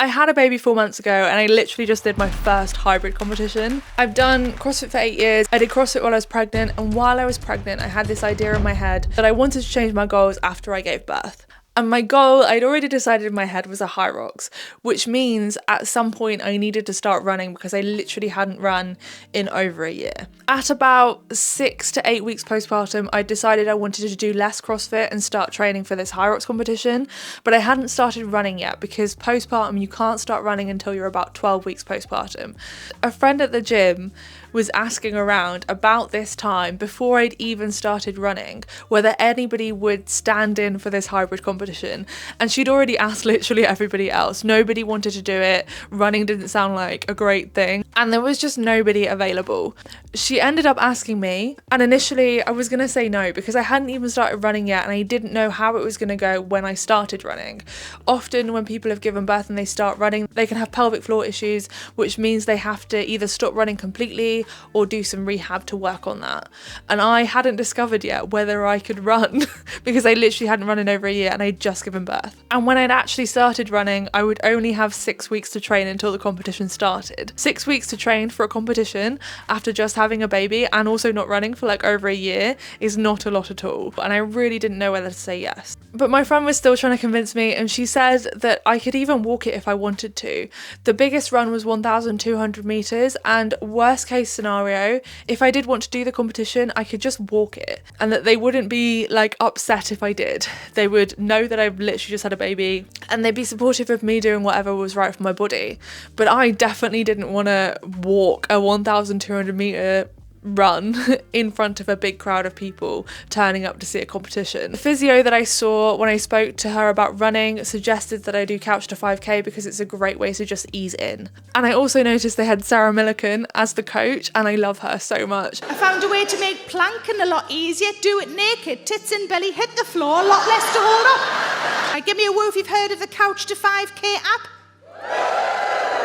I had a baby 4 months ago and I literally just did my first hybrid competition. I've done CrossFit for 8 years. I did CrossFit while I was pregnant, and while I was pregnant I had this idea in my head that I wanted to change my goals after I gave birth. And my goal, I'd already decided in my head, was a high rocks, which means at some point I needed to start running because I literally hadn't run in over a year. At about 6 to 8 weeks postpartum, I decided I wanted to do less CrossFit and start training for this high rocks competition, but I hadn't started running yet because postpartum, you can't start running until you're about 12 weeks postpartum. A friend at the gym was asking around about this time, before I'd even started running, whether anybody would stand in for this hybrid competition, and she'd already asked literally everybody else. Nobody wanted to do it, running didn't sound like a great thing, and there was just nobody available. She ended up asking me, and initially I was gonna say no because I hadn't even started running yet and I didn't know how it was gonna go when I started running. Often when people have given birth and they start running, they can have pelvic floor issues, which means they have to either stop running completely or do some rehab to work on that. And I hadn't discovered yet whether I could run because I literally hadn't run in over a year and I'd just given birth. And when I'd actually started running, I would only have 6 weeks to train until the competition started. 6 weeks to train for a competition after just having a baby and also not running for like over a year is not a lot at all. And I really didn't know whether to say yes. But my friend was still trying to convince me, and she said that I could even walk it if I wanted to. The biggest run was 1,200 meters, and worst case scenario, if I did want to do the competition, I could just walk it, and that they wouldn't be like upset if I did. They would know that I've literally just had a baby and they'd be supportive of me doing whatever was right for my body. But I definitely didn't want to walk a 1,200 meter run in front of a big crowd of people turning up to see a competition. The physio that I saw when I spoke to her about running suggested that I do couch to 5k because it's a great way to just ease in. And I also noticed they had Sarah Millican as the coach, and I love her so much. I found a way to make planking a lot easier. Do it naked, tits and belly hit the floor, a lot less to hold up. Give me a woo if you've heard of the couch to 5k app.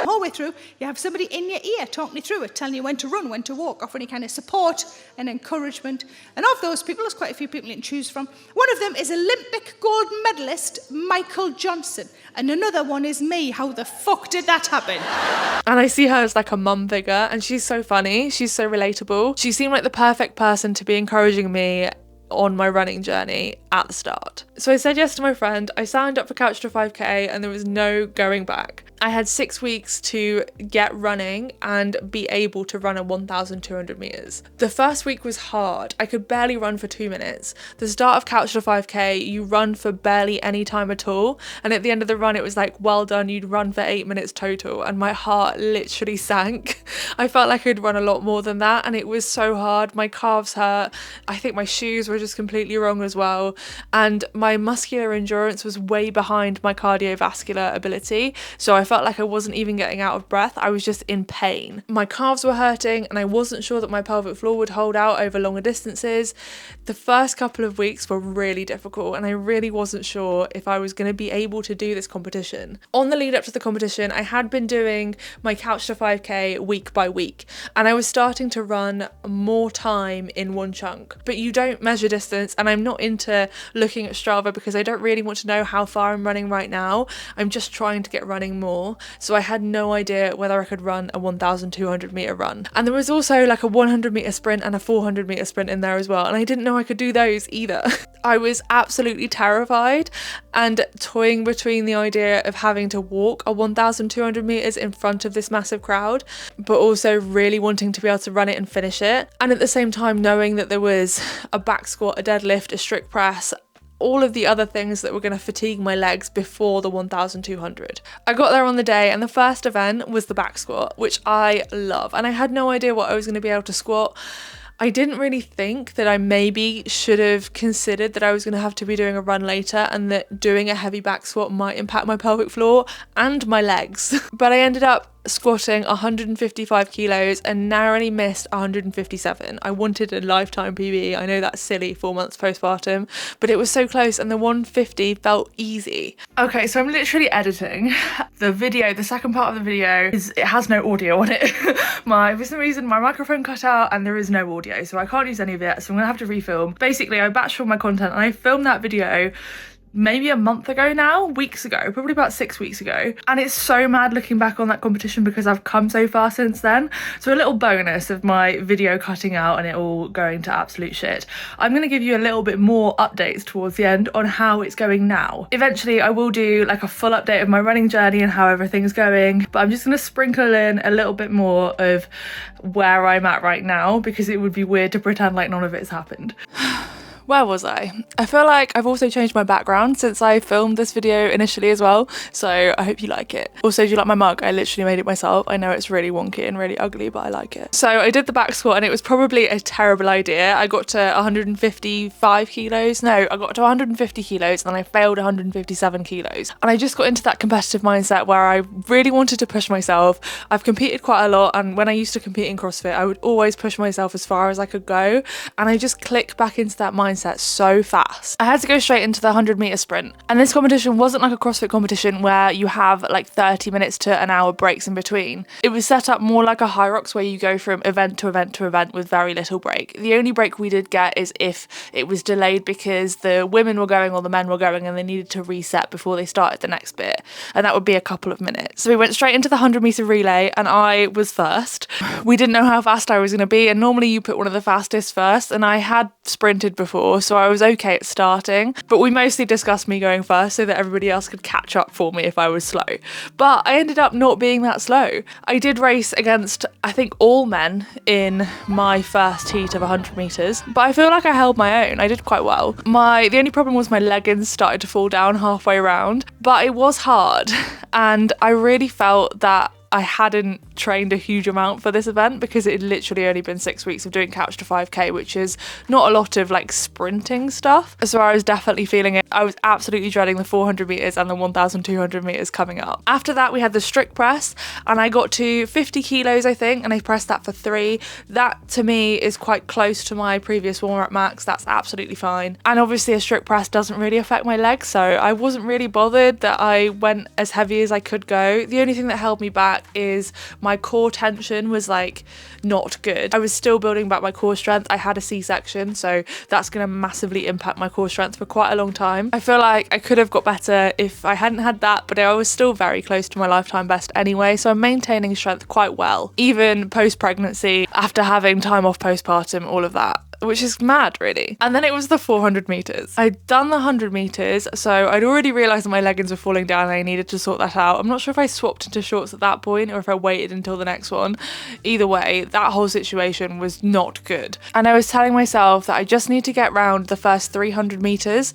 Whole way through, you have somebody in your ear talking you through it, telling you when to run, when to walk, offering any kind of support and encouragement. And of those people, there's quite a few people you can choose from. One of them is Olympic gold medalist Michael Johnson, and another one is me. How the fuck did that happen? And I see her as like a mum figure, and she's so funny, she's so relatable. She seemed like the perfect person to be encouraging me on my running journey at the start. So I said yes to my friend, I signed up for Couch to 5k, and there was no going back. I had 6 weeks to get running and be able to run a 1,200 meters. The first week was hard. I could barely run for 2 minutes. The start of Couch to 5k, you run for barely any time at all, and at the end of the run it was like, well done, you'd run for 8 minutes total, and my heart literally sank. I felt like I'd run a lot more than that, and it was so hard. My calves hurt. I think my shoes were just completely wrong as well, and my muscular endurance was way behind my cardiovascular ability, so I felt like I wasn't even getting out of breath. I was just in pain. My calves were hurting, and I wasn't sure that my pelvic floor would hold out over longer distances. The first couple of weeks were really difficult, and I really wasn't sure if I was going to be able to do this competition. On the lead up to the competition, I had been doing my Couch to 5k week by week, and I was starting to run more time in one chunk. But you don't measure distance, and I'm not into looking at Strava because I don't really want to know how far I'm running right now. I'm just trying to get running more. So I had no idea whether I could run a 1,200 meter run. And there was also like a 100 meter sprint and a 400 meter sprint in there as well, and I didn't know I could do those either. I was absolutely terrified and toying between the idea of having to walk a 1,200 meters in front of this massive crowd, but also really wanting to be able to run it and finish it. And at the same time knowing that there was a back squat, a deadlift, a strict press, all of the other things that were going to fatigue my legs before the 1,200. I got there on the day, and the first event was the back squat, which I love, and I had no idea what I was going to be able to squat. I didn't really think that I maybe should have considered that I was going to have to be doing a run later, and that doing a heavy back squat might impact my pelvic floor and my legs. But I ended up squatting 155 kilos and narrowly missed 157. I wanted a lifetime PB. I know that's silly, 4 months postpartum, but it was so close, and the 150 felt easy. Okay, so I'm literally editing the video. The second part of the video it has no audio on it. For some reason my microphone cut out and there is no audio, so I can't use any of it, so I'm gonna have to refilm. Basically, I batched all my content and I filmed that video maybe a month ago now, weeks ago, probably about 6 weeks ago. And it's so mad looking back on that competition because I've come so far since then. So a little bonus of my video cutting out and it all going to absolute shit. I'm going to give you a little bit more updates towards the end on how it's going now. Eventually I will do like a full update of my running journey and how everything's going, but I'm just going to sprinkle in a little bit more of where I'm at right now because it would be weird to pretend like none of it's happened. Where was I? I feel like I've also changed my background since I filmed this video initially as well, so I hope you like it. Also, do you like my mug? I literally made it myself. I know it's really wonky and really ugly, but I like it. So I did the back squat and it was probably a terrible idea. I got to 155 kilos. No, I got to 150 kilos and then I failed 157 kilos. And I just got into that competitive mindset where I really wanted to push myself. I've competed quite a lot, and when I used to compete in CrossFit, I would always push myself as far as I could go. And I just clicked back into that mindset so fast. I had to go straight into the 100-meter sprint. And this competition wasn't like a CrossFit competition where you have like 30 minutes to an hour breaks in between. It was set up more like a high rocks where you go from event to event to event with very little break. The only break we did get is if it was delayed because the women were going or the men were going and they needed to reset before they started the next bit. And that would be a couple of minutes. So we went straight into the 100-meter relay and I was first. We didn't know how fast I was going to be, and normally you put one of the fastest first, and I had sprinted before, so I was okay at starting, but we mostly discussed me going first so that everybody else could catch up for me if I was slow. But I ended up not being that slow. I did race against, I think, all men in my first heat of 100 meters, but I feel like I held my own. I did quite well. The only problem was my leggings started to fall down halfway around, but it was hard, and I really felt that I hadn't trained a huge amount for this event because it had literally only been 6 weeks of doing couch to 5k, which is not a lot of like sprinting stuff. So I was definitely feeling it. I was absolutely dreading the 400 meters and the 1200 meters coming up. After that, we had the strict press and I got to 50 kilos, I think, and I pressed that for 3. That to me is quite close to my previous warm-up max. That's absolutely fine. And obviously a strict press doesn't really affect my legs, so I wasn't really bothered that I went as heavy as I could go. The only thing that held me back is my core tension was like not good. I was still building back my core strength. I had a C-section, so that's going to massively impact my core strength for quite a long time. I feel like I could have got better if I hadn't had that, but I was still very close to my lifetime best anyway, so I'm maintaining strength quite well, even post-pregnancy, after having time off postpartum, all of that, which is mad really. And then it was the 400 meters. I'd done the 100 meters, so I'd already realized that my leggings were falling down and I needed to sort that out. I'm not sure if I swapped into shorts at that point or if I waited until the next one. Either way, that whole situation was not good. And I was telling myself that I just need to get round the first 300 meters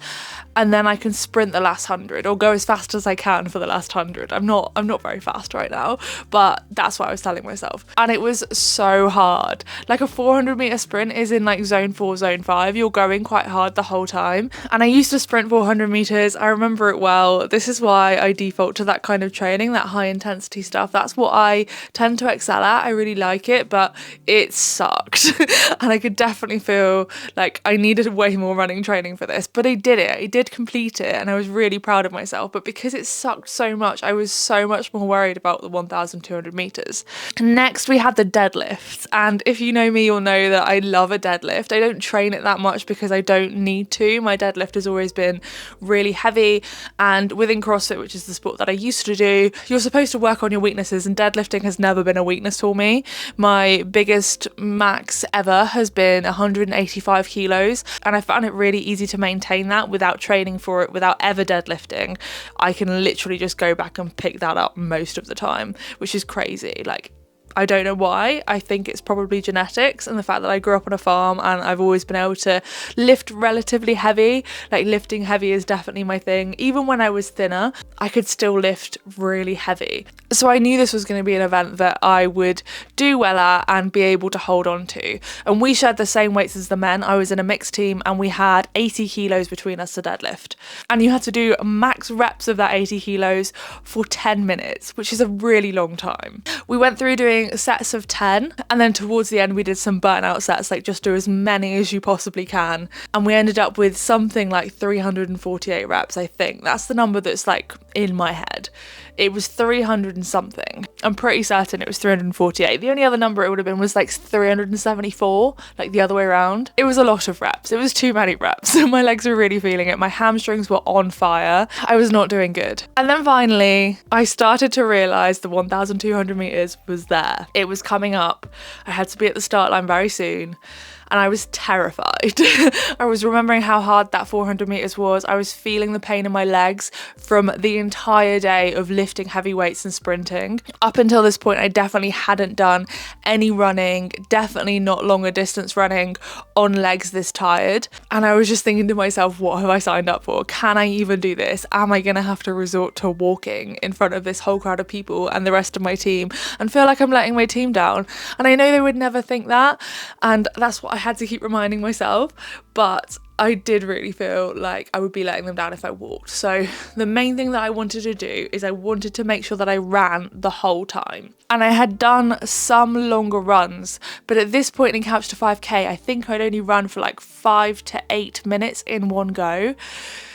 and then I can sprint the last 100 or go as fast as I can for the last 100. I'm not very fast right now, but that's what I was telling myself. And it was so hard. Like a 400 meter sprint is in like zone 4, zone 5. You're going quite hard the whole time. And I used to sprint 400 meters. I remember it well. This is why I default to that kind of training, that high intensity stuff. That's what I tend to excel at. I really like it, but it sucked. And I could definitely feel like I needed way more running training for this, but I did it. I did complete it and I was really proud of myself. But because it sucked so much, I was so much more worried about the 1200 meters. Next, we had the deadlifts. And if you know me, you'll know that I love a deadlift. I don't train it that much because I don't need to. My deadlift has always been really heavy. And within CrossFit, which is the sport that I used to do, you're supposed to work on your weaknesses, and deadlifting has never been a weakness for me. My biggest max ever has been 185 kilos. And I found it really easy to maintain that without training for it, without ever deadlifting. I can literally just go back and pick that up most of the time, which is crazy. Like, I don't know why. I think it's probably genetics and the fact that I grew up on a farm and I've always been able to lift relatively heavy. Like, lifting heavy is definitely my thing. Even when I was thinner, I could still lift really heavy. So I knew this was going to be an event that I would do well at and be able to hold on to. And we shared the same weights as the men. I was in a mixed team and we had 80 kilos between us to deadlift. And you had to do max reps of that 80 kilos for 10 minutes, which is a really long time. We went through doing sets of 10, and then towards the end we did some burnout sets, like just do as many as you possibly can, and we ended up with something like 348 reps. I think that's the number that's like in my head. It was 300 and something. I'm pretty certain it was 348. The only other number it would have been was like 374, like the other way around. It was a lot of reps. It was too many reps. My legs were really feeling it. My hamstrings were on fire. I was not doing good. And then finally, I started to realize the 1,200 meters was there. It was coming up. I had to be at the start line very soon. And I was terrified. I was remembering how hard that 400 meters was. I was feeling the pain in my legs from the entire day of lifting heavy weights and sprinting. Up until this point, I definitely hadn't done any running, definitely not longer distance running on legs this tired. And I was just thinking to myself, what have I signed up for? Can I even do this? Am I gonna have to resort to walking in front of this whole crowd of people and the rest of my team and feel like I'm letting my team down? And I know they would never think that. And that's what I had to keep reminding myself, but I did really feel like I would be letting them down if I walked. So the main thing that I wanted to do is I wanted to make sure that I ran the whole time. And I had done some longer runs, but at this point in Couch to 5K, I think I'd only run for like 5 to 8 minutes in one go.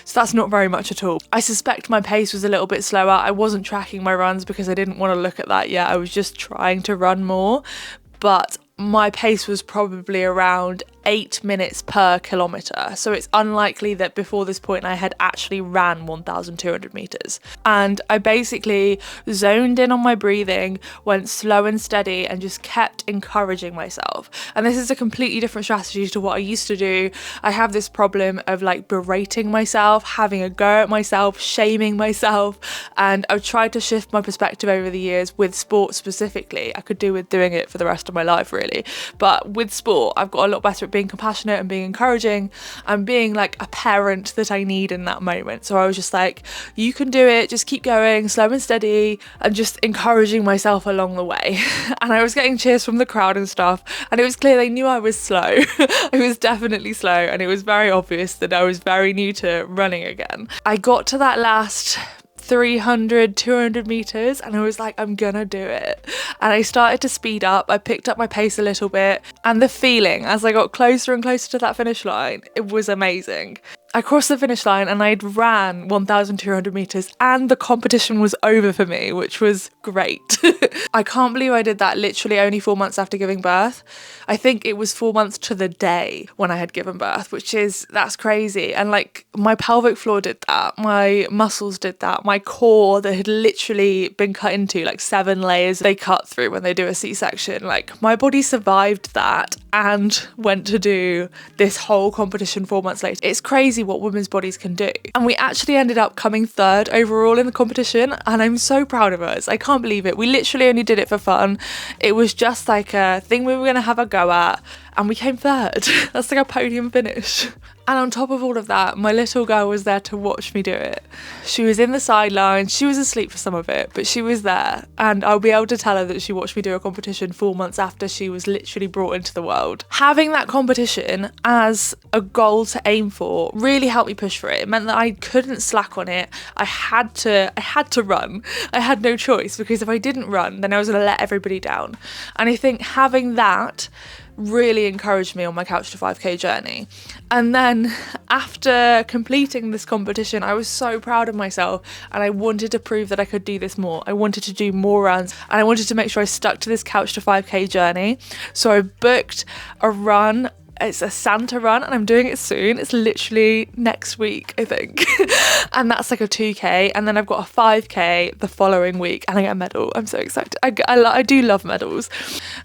So that's not very much at all. I suspect my pace was a little bit slower. I wasn't tracking my runs because I didn't want to look at that yet. I was just trying to run more, but my pace was probably around 8 minutes per kilometre. So it's unlikely that before this point I had actually ran 1,200 metres. And I basically zoned in on my breathing, went slow and steady and just kept encouraging myself. And this is a completely different strategy to what I used to do. I have this problem of like berating myself, having a go at myself, shaming myself. And I've tried to shift my perspective over the years with sport specifically. I could do with doing it for the rest of my life really. But with sport, I've got a lot better at being compassionate and being encouraging and being like a parent that I need in that moment. So I was just like, you can do it, just keep going, slow and steady, and just encouraging myself along the way. And I was getting cheers from the crowd and stuff, and it was clear they knew I was slow. I was definitely slow, and it was very obvious that I was very new to running again. I got to that last 300, 200 meters and I was like, I'm gonna do it. And I started to speed up. I picked up my pace a little bit, and the feeling as I got closer and closer to that finish line, it was amazing. I crossed the finish line and I'd ran 1,200 meters and the competition was over for me, which was great. I can't believe I did that literally only 4 months after giving birth. I think it was 4 months to the day when I had given birth, that's crazy. And like my pelvic floor did that, my muscles did that, my core that had literally been cut into like 7 layers they cut through when they do a C-section. Like my body survived that and went to do this whole competition 4 months later. It's crazy what women's bodies can do. And we actually ended up coming 3rd overall in the competition, and I'm so proud of us. I can't believe it. We literally only did it for fun. It was just like a thing we were going to have a go at, and we came 3rd. That's like a podium finish. And on top of all of that, my little girl was there to watch me do it. She was in the sidelines. She was asleep for some of it, but she was there. And I'll be able to tell her that she watched me do a competition 4 months after she was literally brought into the world. Having that competition as a goal to aim for really helped me push for it. It meant that I couldn't slack on it. I had to run. I had no choice, because if I didn't run, then I was going to let everybody down. And I think having that really encouraged me on my Couch to 5K journey. And then after completing this competition, I was so proud of myself, and I wanted to prove that I could do this more. I wanted to do more runs, and I wanted to make sure I stuck to this Couch to 5K journey. So I booked a run. It's a Santa run and I'm doing it soon. It's literally next week, I think. And that's like a 2K, and then I've got a 5K the following week and I get a medal. I'm so excited. I do love medals,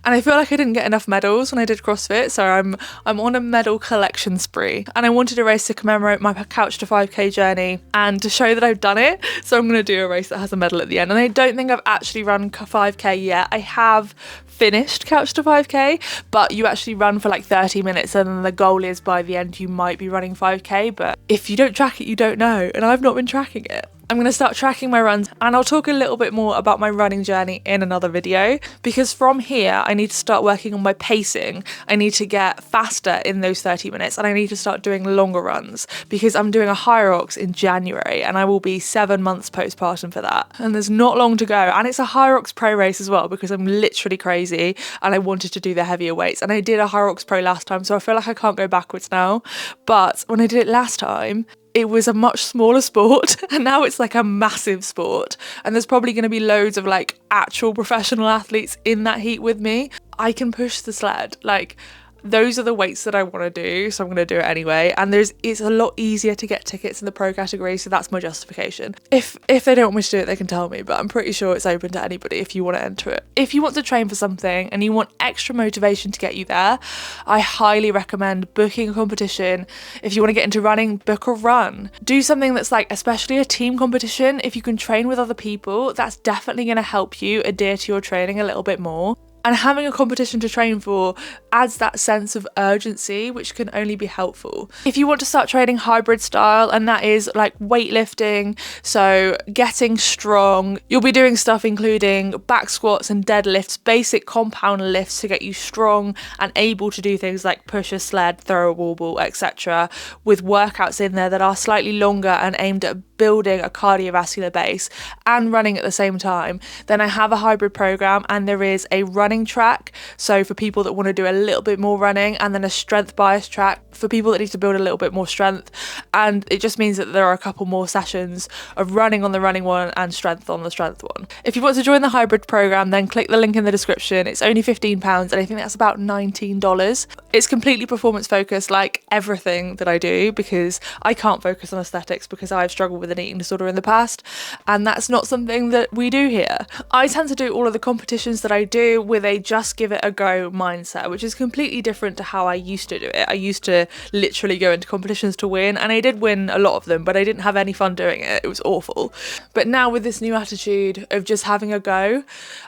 and I feel like I didn't get enough medals when I did CrossFit, so I'm on a medal collection spree, and I wanted a race to commemorate my Couch to 5K journey and to show that I've done it. So I'm going to do a race that has a medal at the end. And I don't think I've actually run 5K yet. I have finished Couch to 5K, but you actually run for like 30 minutes, and then the goal is by the end you might be running 5K, but if you don't track it, you don't know, and I've not been tracking it. I'm going to start tracking my runs, and I'll talk a little bit more about my running journey in another video, because from here I need to start working on my pacing. I need to get faster in those 30 minutes, and I need to start doing longer runs, because I'm doing a Hyrox in January and I will be 7 months postpartum for that, and there's not long to go. And it's a Hyrox Pro race as well, because I'm literally crazy and I wanted to do the heavier weights, and I did a Hyrox Pro last time, so I feel like I can't go backwards now. But when I did it last time, it was a much smaller sport and now it's like a massive sport, and there's probably going to be loads of like actual professional athletes in that heat with me. I can push the sled. Like, those are the weights that I want to do, so I'm going to do it anyway. And it's a lot easier to get tickets in the pro category, so that's my justification. If they don't want me to do it, they can tell me, but I'm pretty sure it's open to anybody if you want to enter it. If you want to train for something and you want extra motivation to get you there, I highly recommend booking a competition. If you want to get into running, book a run. Do something that's like, especially a team competition. If you can train with other people, that's definitely going to help you adhere to your training a little bit more. And having a competition to train for adds that sense of urgency, which can only be helpful. If you want to start training hybrid style, and that is like weightlifting, so getting strong, you'll be doing stuff including back squats and deadlifts, basic compound lifts to get you strong and able to do things like push a sled, throw a wall ball, etc., with workouts in there that are slightly longer and aimed at building a cardiovascular base and running at the same time, then I have a hybrid program, and there is a running track, so for people that want to do a little bit more running, and then a strength bias track for people that need to build a little bit more strength. And it just means that there are a couple more sessions of running on the running one and strength on the strength one. If you want to join the hybrid program, then click the link in the description. It's only £15, and I think that's about $19. It's completely performance focused, like everything that I do, because I can't focus on aesthetics because I've struggled with an eating disorder in the past, and that's not something that we do here. I tend to do all of the competitions that I do with a just give it a go mindset, which is completely different to how I used to do it. I used to literally go into competitions to win, and I did win a lot of them, but I didn't have any fun doing it. It was awful. But now with this new attitude of just having a go,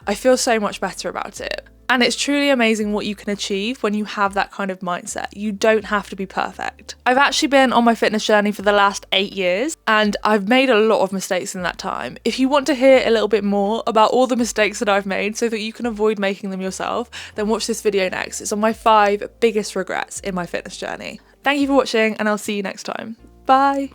I feel so much better about it. And it's truly amazing what you can achieve when you have that kind of mindset. You don't have to be perfect. I've actually been on my fitness journey for the last 8 years, and I've made a lot of mistakes in that time. If you want to hear a little bit more about all the mistakes that I've made so that you can avoid making them yourself, then watch this video next. It's on my 5 biggest regrets in my fitness journey. Thank you for watching, and I'll see you next time. Bye.